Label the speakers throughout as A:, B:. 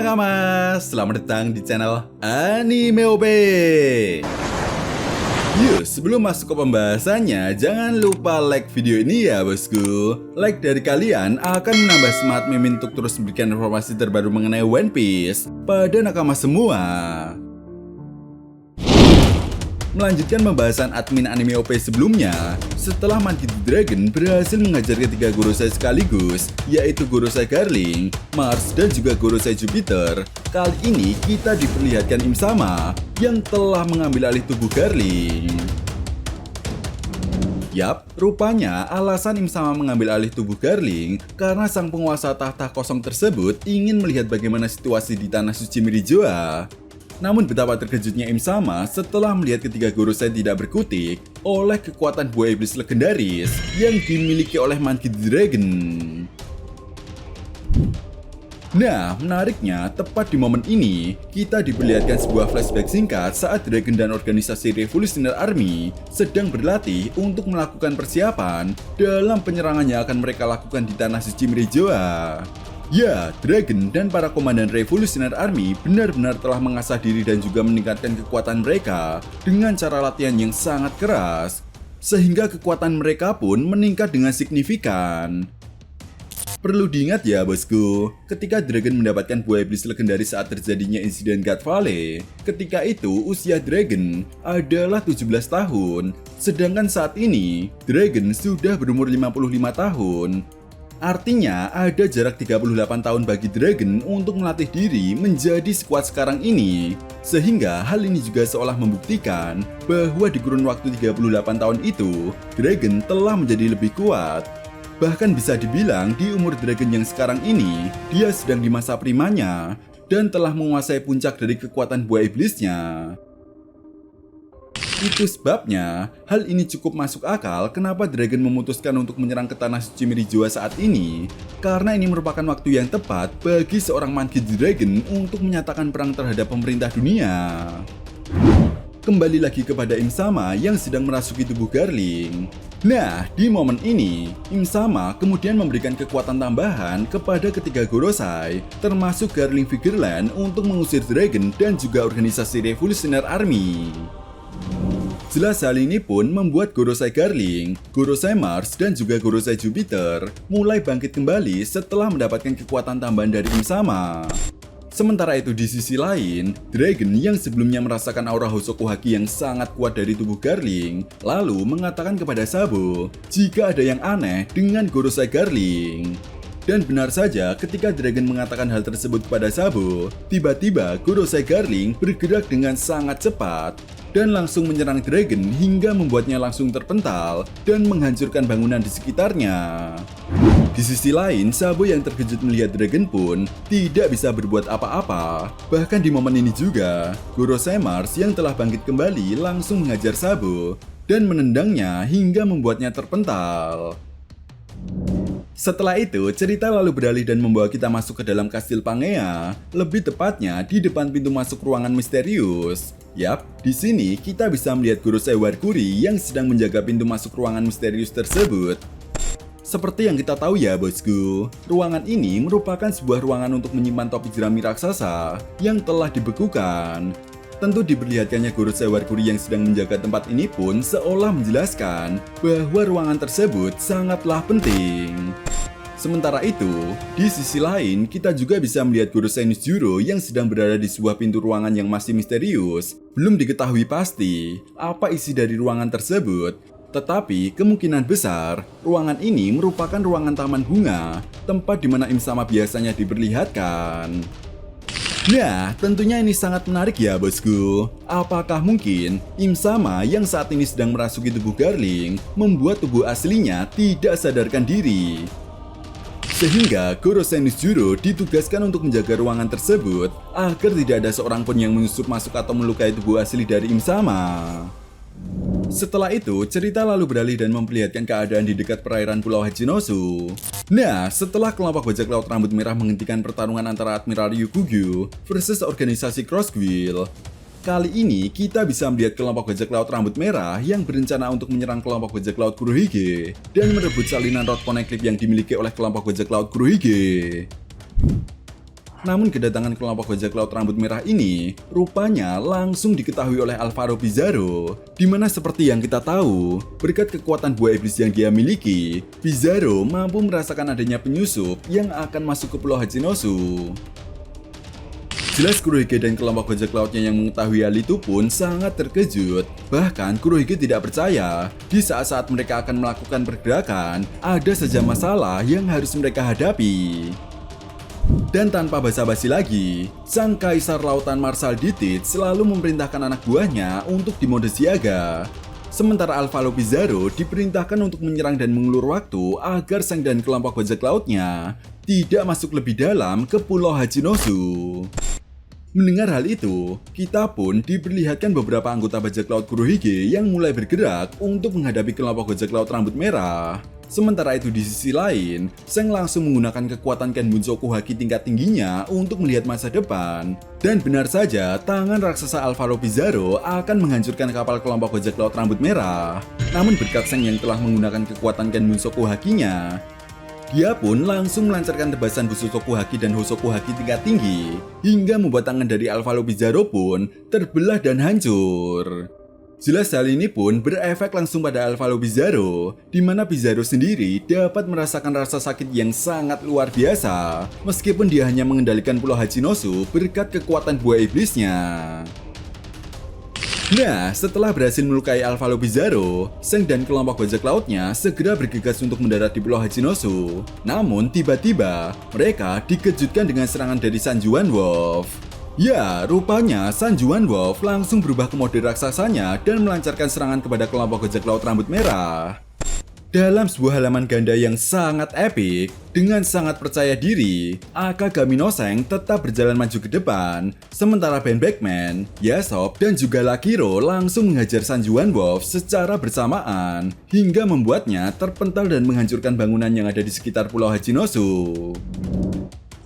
A: Nakama, selamat datang di channel Anime OP. Yuk, sebelum masuk ke pembahasannya, jangan lupa like video ini ya bosku. Like dari kalian akan menambah semangat Mimin untuk terus memberikan informasi terbaru mengenai One Piece pada nakama semua. Melanjutkan pembahasan admin anime OP sebelumnya, setelah Monkey D. Dragon berhasil mengajar ketiga Gorosei sekaligus, yaitu Gorosei Garling, Mars, dan juga Gorosei Jupiter, kali ini kita diperlihatkan Im Sama yang telah mengambil alih tubuh Garling. Yap, rupanya alasan Im Sama mengambil alih tubuh Garling karena sang penguasa tahta kosong tersebut ingin melihat bagaimana situasi di Tanah Suci Mirijoa. Namun betapa terkejutnya Im Sama setelah melihat ketiga Gorosei tidak berkutik oleh kekuatan buah iblis legendaris yang dimiliki oleh Monkey D. Dragon. Nah, menariknya, tepat di momen ini, kita diperlihatkan sebuah flashback singkat saat Dragon dan organisasi Revolutionary Army sedang berlatih untuk melakukan persiapan dalam penyerangan yang akan mereka lakukan di Tanah Suci Mirijoa. Ya, Dragon dan para komandan Revolutionary Army benar-benar telah mengasah diri dan juga meningkatkan kekuatan mereka dengan cara latihan yang sangat keras, sehingga kekuatan mereka pun meningkat dengan signifikan. Perlu diingat ya bosku, ketika Dragon mendapatkan buah iblis legendaris saat terjadinya insiden God Valley, ketika itu usia Dragon adalah 17 tahun, sedangkan saat ini Dragon sudah berumur 55 tahun. Artinya ada jarak 38 tahun bagi Dragon untuk melatih diri menjadi sekuat sekarang ini. Sehingga hal ini juga seolah membuktikan bahwa di kurun waktu 38 tahun itu, Dragon telah menjadi lebih kuat. Bahkan bisa dibilang di umur Dragon yang sekarang ini, dia sedang di masa primanya dan telah menguasai puncak dari kekuatan buah iblisnya. Itu sebabnya, hal ini cukup masuk akal kenapa Dragon memutuskan untuk menyerang ke Tanah Suci Mirijoa saat ini, karena ini merupakan waktu yang tepat bagi seorang Monkey D. Dragon untuk menyatakan perang terhadap pemerintah dunia. Kembali lagi kepada Im Sama yang sedang merasuki tubuh Garling. Nah, di momen ini, Im Sama kemudian memberikan kekuatan tambahan kepada ketiga Gorosei, termasuk Garling Figureland untuk mengusir Dragon dan juga organisasi Revolutionary Army. Jelas hal ini pun membuat Gorosei Garling, Gorosei Mars, dan juga Gorosei Jupiter mulai bangkit kembali setelah mendapatkan kekuatan tambahan dari Im Sama. Sementara itu di sisi lain, Dragon yang sebelumnya merasakan aura Hosoku Haki yang sangat kuat dari tubuh Garling, lalu mengatakan kepada Sabo jika ada yang aneh dengan Gorosei Garling. Dan benar saja ketika Dragon mengatakan hal tersebut kepada Sabo, tiba-tiba Gorosei Garling bergerak dengan sangat cepat dan langsung menyerang Dragon hingga membuatnya langsung terpental dan menghancurkan bangunan di sekitarnya. Di sisi lain, Sabo yang terkejut melihat Dragon pun tidak bisa berbuat apa-apa. Bahkan di momen ini juga, Gorosei Mars yang telah bangkit kembali langsung mengajar Sabo dan menendangnya hingga membuatnya terpental. Setelah itu, cerita lalu beralih dan membawa kita masuk ke dalam kastil Pangea, lebih tepatnya di depan pintu masuk ruangan misterius. Yap, di sini kita bisa melihat Gorosei Warkuri yang sedang menjaga pintu masuk ruangan misterius tersebut. Seperti yang kita tahu ya bosku, ruangan ini merupakan sebuah ruangan untuk menyimpan topi jerami raksasa yang telah dibekukan. Tentu diperlihatkannya Gorosei Warkuri yang sedang menjaga tempat ini pun seolah menjelaskan bahwa ruangan tersebut sangatlah penting. Sementara itu, di sisi lain kita juga bisa melihat Gorosei Nishijuro yang sedang berada di sebuah pintu ruangan yang masih misterius. Belum diketahui pasti apa isi dari ruangan tersebut, tetapi kemungkinan besar ruangan ini merupakan ruangan taman bunga, tempat di mana Im Sama biasanya diperlihatkan. Nah, tentunya ini sangat menarik ya bosku. Apakah mungkin Im Sama yang saat ini sedang merasuki tubuh Garling membuat tubuh aslinya tidak sadarkan diri? Sehingga Gorosei Nishijuro ditugaskan untuk menjaga ruangan tersebut agar tidak ada seorang pun yang menyusup masuk atau melukai tubuh asli dari Im Sama. Setelah itu, cerita lalu beralih dan memperlihatkan keadaan di dekat perairan Pulau Hachinosu. Nah, setelah kelompok bajak laut rambut merah menghentikan pertarungan antara Admiral Ryukugyu versus organisasi Crossquill, kali ini kita bisa melihat kelompok bajak laut rambut merah yang berencana untuk menyerang kelompok bajak laut Kurohige dan merebut salinan rod poneglyph yang dimiliki oleh kelompok bajak laut Kurohige. Namun kedatangan kelompok bajak laut rambut merah ini rupanya langsung diketahui oleh Alvaro Pizarro, di mana seperti yang kita tahu, berkat kekuatan buah iblis yang dia miliki, Pizarro mampu merasakan adanya penyusup yang akan masuk ke Pulau Hachinosu. Jelas Kurohige dan kelompok bajak lautnya yang mengetahui hal itu pun sangat terkejut. Bahkan Kurohige tidak percaya di saat-saat mereka akan melakukan pergerakan, ada saja masalah yang harus mereka hadapi. Dan tanpa basa-basi lagi, sang kaisar lautan Marshal Ditich selalu memerintahkan anak buahnya untuk dimode siaga. Sementara Alvaro Pizarro diperintahkan untuk menyerang dan mengulur waktu agar Zhang dan kelompok bajak lautnya tidak masuk lebih dalam ke Pulau Hachinosu. Mendengar hal itu, kita pun diperlihatkan beberapa anggota bajak laut Kurohige yang mulai bergerak untuk menghadapi kelompok bajak laut rambut merah. Sementara itu di sisi lain, Zhang langsung menggunakan kekuatan Kenbunsoku Haki tingkat tingginya untuk melihat masa depan. Dan benar saja, tangan raksasa Alvaro Pizarro akan menghancurkan kapal kelompok bajak laut rambut merah. Namun berkat Zhang yang telah menggunakan kekuatan Kenbunsoku Hakinya, dia pun langsung melancarkan tebasan Bushoku Haki dan Hosoku Haki tingkat tinggi, hingga membuat tangan dari Alvaro Pizarro pun terbelah dan hancur. Jelas hal ini pun berefek langsung pada Alvaro Pizarro, di mana Pizarro sendiri dapat merasakan rasa sakit yang sangat luar biasa, meskipun dia hanya mengendalikan Pulau Hachinosu berkat kekuatan buah iblisnya. Nah, setelah berhasil melukai Alvaro Pizarro, Zhang dan kelompok bajak lautnya segera bergegas untuk mendarat di Pulau Hachinosu. Namun tiba-tiba, mereka dikejutkan dengan serangan dari San Juan Wolf. Ya, rupanya San Juan Wolf langsung berubah ke mode raksasanya dan melancarkan serangan kepada kelompok bajak laut rambut merah. Dalam sebuah halaman ganda yang sangat epik, dengan sangat percaya diri, Akagami no Zhang tetap berjalan maju ke depan, sementara Ben Beckman, Yasop, dan juga Lakiro langsung menghajar San Juan Wolf secara bersamaan, hingga membuatnya terpental dan menghancurkan bangunan yang ada di sekitar Pulau Hachinosu.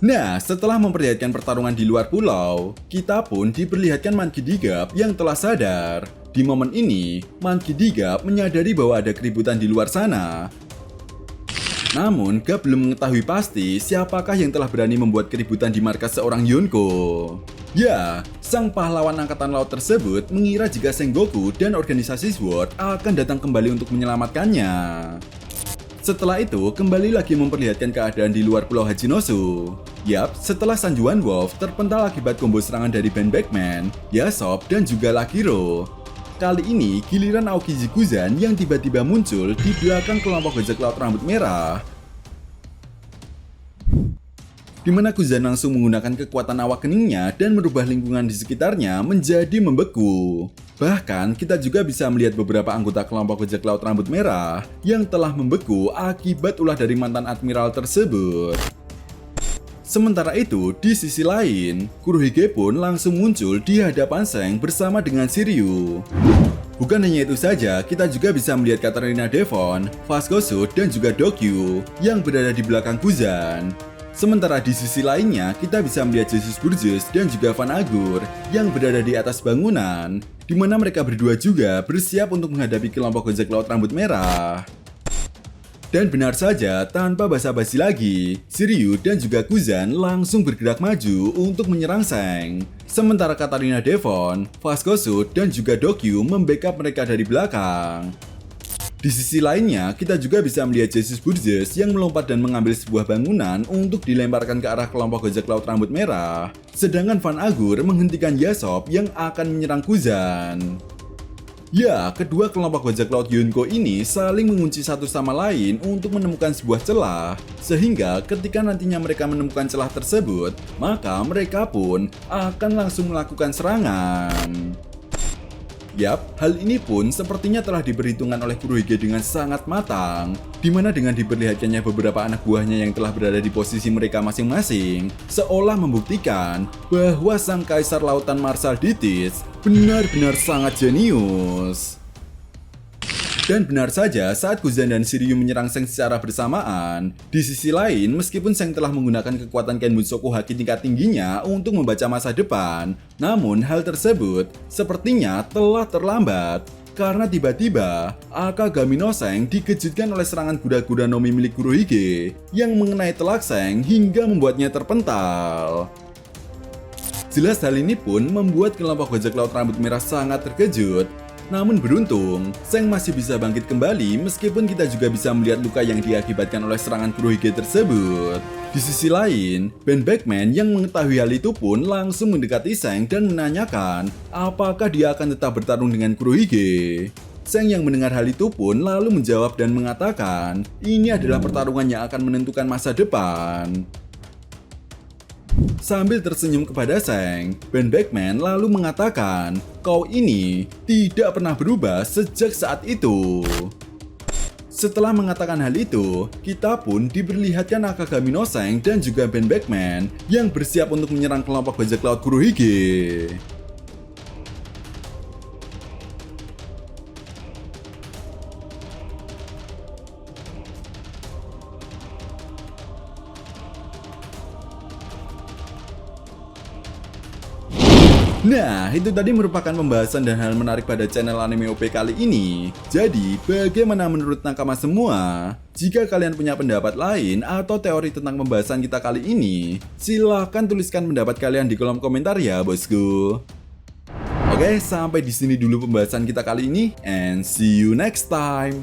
A: Nah, setelah memperlihatkan pertarungan di luar pulau, kita pun diperlihatkan Monkey D. Garp yang telah sadar. Di momen ini, Monkey D. Garp menyadari bahwa ada keributan di luar sana. Namun, Garp belum mengetahui pasti siapakah yang telah berani membuat keributan di markas seorang Yonko. Ya, sang pahlawan angkatan laut tersebut mengira jika Sengoku dan organisasi SWORD akan datang kembali untuk menyelamatkannya. Setelah itu, kembali lagi memperlihatkan keadaan di luar Pulau Hachinosu. Yap, setelah San Juan Wolf terpental akibat combo serangan dari Ben Beckman, Yasop, dan juga Lakiro. Kali ini, giliran Aokiji Kuzan yang tiba-tiba muncul di belakang kelompok bajak laut rambut merah. Di mana Kuzan langsung menggunakan kekuatan awak keningnya dan merubah lingkungan di sekitarnya menjadi membeku. Bahkan, kita juga bisa melihat beberapa anggota kelompok bajak laut rambut merah yang telah membeku akibat ulah dari mantan admiral tersebut. Sementara itu, di sisi lain, Kurohige pun langsung muncul di hadapan Zhang bersama dengan Shiryu. Bukan hanya itu saja, kita juga bisa melihat Katarina Devon, Vascoso, dan juga Dokyu yang berada di belakang Kuzan. Sementara di sisi lainnya, kita bisa melihat Jesus Burgess dan juga Van Agur yang berada di atas bangunan, di mana mereka berdua juga bersiap untuk menghadapi kelompok bajak laut rambut merah. Dan benar saja, tanpa basa-basi lagi, Shiryu dan juga Kuzan langsung bergerak maju untuk menyerang Zhang. Sementara Katarina Devon, Vascoso, dan juga Dokyu membackup mereka dari belakang. Di sisi lainnya, kita juga bisa melihat Jesus Burgess yang melompat dan mengambil sebuah bangunan untuk dilemparkan ke arah kelompok bajak laut rambut merah. Sedangkan Van Agur menghentikan Yasop yang akan menyerang Kuzan. Ya, kedua kelompok bajak laut Yonko ini saling mengunci satu sama lain untuk menemukan sebuah celah. Sehingga ketika nantinya mereka menemukan celah tersebut, maka mereka pun akan langsung melakukan serangan. Yap, hal ini pun sepertinya telah diperhitungkan oleh Kurohige dengan sangat matang, di mana dengan diperlihatkannya beberapa anak buahnya yang telah berada di posisi mereka masing-masing, seolah membuktikan bahwa sang kaisar lautan Marshal Ditich benar-benar sangat jenius. Dan benar saja, saat Kuzan dan Shiryu menyerang Zhang secara bersamaan, di sisi lain, meskipun Zhang telah menggunakan kekuatan Kenbunsoku Haki tingkat tingginya untuk membaca masa depan, namun hal tersebut sepertinya telah terlambat. Karena tiba-tiba, Akagami no Zhang dikejutkan oleh serangan Gura-Gura no Mi milik Kurohige yang mengenai telak Zhang hingga membuatnya terpental. Jelas hal ini pun membuat kelompok bajak laut rambut merah sangat terkejut. Namun beruntung, Zheng masih bisa bangkit kembali meskipun kita juga bisa melihat luka yang diakibatkan oleh serangan Kurohige tersebut. Di sisi lain, Ben Beckman yang mengetahui hal itu pun langsung mendekati Zheng dan menanyakan apakah dia akan tetap bertarung dengan Kurohige. Zheng yang mendengar hal itu pun lalu menjawab dan mengatakan ini adalah pertarungan yang akan menentukan masa depan. Sambil tersenyum kepada Zheng, Ben Beckman lalu mengatakan, "Kau ini tidak pernah berubah sejak saat itu." Setelah mengatakan hal itu, kita pun diperlihatkan Akagami no Zheng dan juga Ben Beckman yang bersiap untuk menyerang kelompok bajak laut Kurohige. Nah, itu tadi merupakan pembahasan dan hal menarik pada channel Anime OP kali ini. Jadi, bagaimana menurut nakama semua? Jika kalian punya pendapat lain atau teori tentang pembahasan kita kali ini, silahkan tuliskan pendapat kalian di kolom komentar ya, bosku. Oke, sampai di sini dulu pembahasan kita kali ini, and see you next time.